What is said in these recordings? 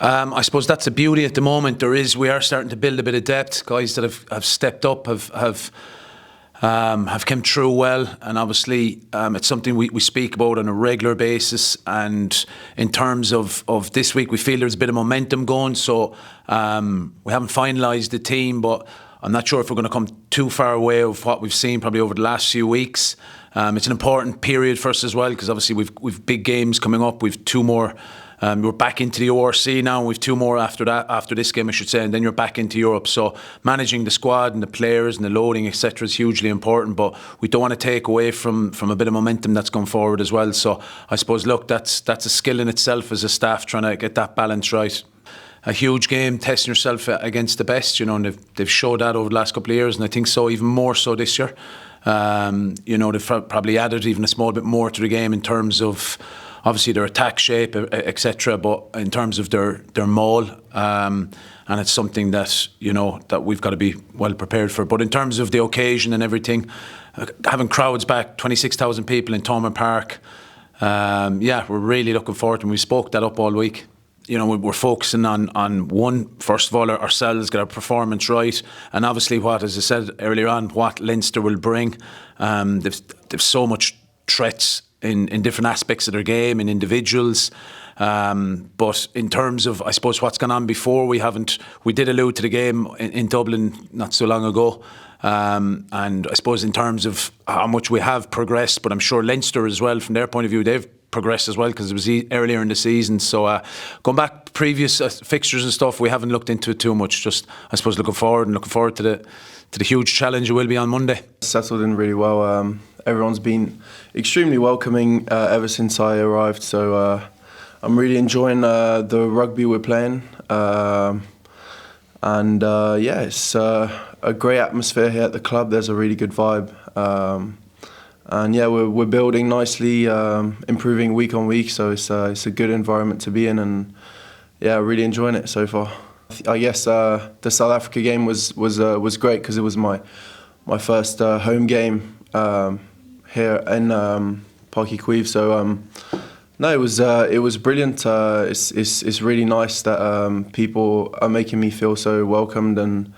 I suppose that's the beauty at the moment. We are starting to build a bit of depth. Guys that have stepped up have come through well, and obviously it's something we speak about on a regular basis. And in terms of this week, we feel there's a bit of momentum going. So we haven't finalised the team, but I'm not sure if we're going to come too far away of what we've seen probably over the last few weeks. It's an important period for us as well, because obviously we've big games coming up. We've two more. We're back into the ORC now, and we've two more after this game, I should say, and then you're back into Europe. So managing the squad and the players and the loading, etc., is hugely important. But we don't want to take away from a bit of momentum that's gone forward as well. So I suppose, look, that's a skill in itself as a staff, trying to get that balance right. A huge game, testing yourself against the best, and they've showed that over the last couple of years, and I think so even more so this year. They've probably added even a small bit more to the game in terms of obviously their attack shape, etc., but in terms of their maul, and it's something that that we've got to be well prepared for. But in terms of the occasion and everything, having crowds back, 26,000 people in Thomond Park, we're really looking forward to it, and we spoke that up all week. We're focusing on one, first of all, ourselves, get our performance right, and obviously as I said earlier on, what Leinster will bring. They've so much threats in different aspects of their game, in individuals. But in terms of, I suppose, what's gone on before, we did allude to the game in Dublin not so long ago. And I suppose in terms of how much we have progressed, but I'm sure Leinster as well, from their point of view, they've progressed as well, because it was earlier in the season. So going back previous fixtures and stuff, we haven't looked into it too much. Just, I suppose, looking forward to the huge challenge it will be on Monday. Settled in really well. Everyone's been extremely welcoming ever since I arrived. So I'm really enjoying the rugby we're playing. It's a great atmosphere here at the club. There's a really good vibe. We're building nicely, improving week on week. So it's a good environment to be in, and really enjoying it so far. I guess the South Africa game was great, because it was my first home game here in Parky Queeve. So it was brilliant. It's really nice that people are making me feel so welcomed,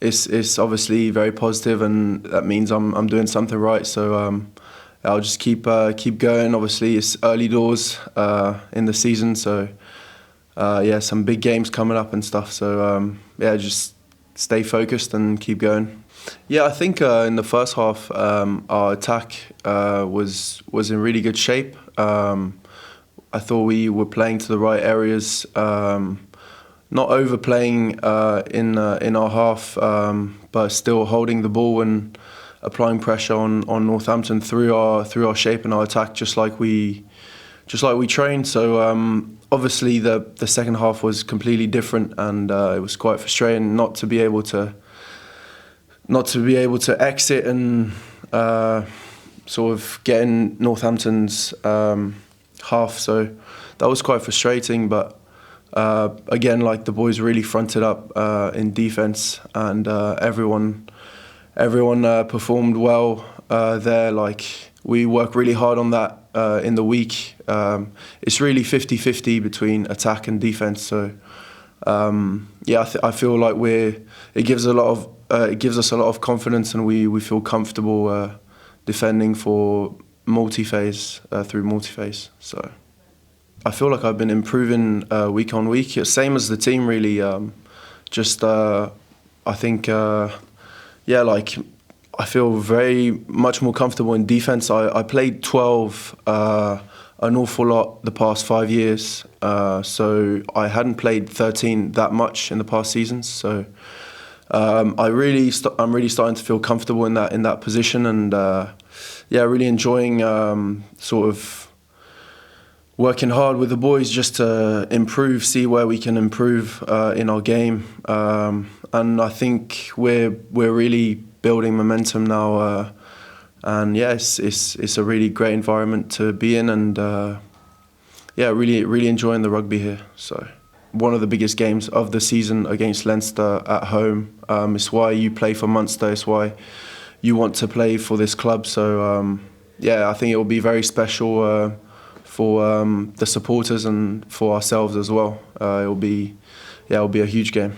it's obviously very positive, and that means I'm doing something right. So I'll just keep going. Obviously, it's early doors in the season, so some big games coming up and stuff. So just stay focused and keep going. Yeah, I think in the first half our attack was in really good shape. I thought we were playing to the right areas. Not overplaying in our half, but still holding the ball and applying pressure on Northampton through our shape and our attack, just like we trained. So obviously the second half was completely different, and it was quite frustrating not to be able to exit and sort of get in Northampton's half. So that was quite frustrating, but. Again, like, the boys really fronted up in defence, and everyone performed well there. Like, we work really hard on that in the week. It's really 50-50 between attack and defence. So I feel like it gives us a lot of confidence, and we feel comfortable defending for multi-phase through multi-phase. So. I feel like I've been improving week on week, same as the team really. I think, I feel very much more comfortable in defence. I played 12 an awful lot the past 5 years, so I hadn't played 13 that much in the past seasons. So I'm really starting to feel comfortable in that position, and really enjoying sort of working hard with the boys just to see where we can improve in our game, and I think we're really building momentum now, and it's a really great environment to be in, and really enjoying the rugby here. So one of the biggest games of the season against Leinster at home. It's why you play for Munster. It's why you want to play for this club. So I think it will be very special for the supporters and for ourselves as well. It'll be a huge game.